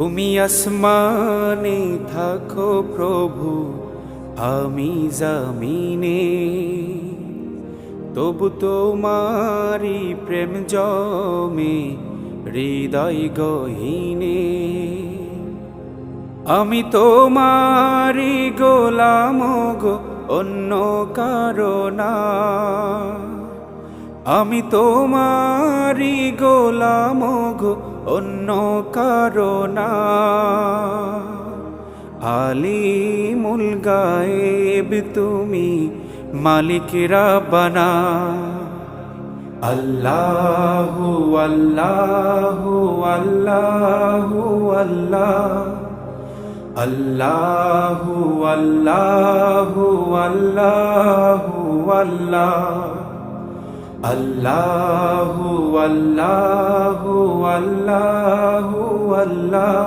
তুমি আসমানে থাকো প্রভু, আমি জমিনে, তবু তোমারি প্রেম জমে হৃদয় গহীনে। আমি তোমারি গোলাম গো, অন্য কারো না। আমি তোমারি গোলাম গো, অন্য কারো না। আলিমুল গায়েব তুমি, মালিক রাব্বানা। আল্লাহু আল্লাহু আল্লাহু আল্লাহ, আল্লাহু আল্লাহু আল্লাহু আল্লাহ, আল্লাহু আল্লাহু আল্লাহু আল্লাহ।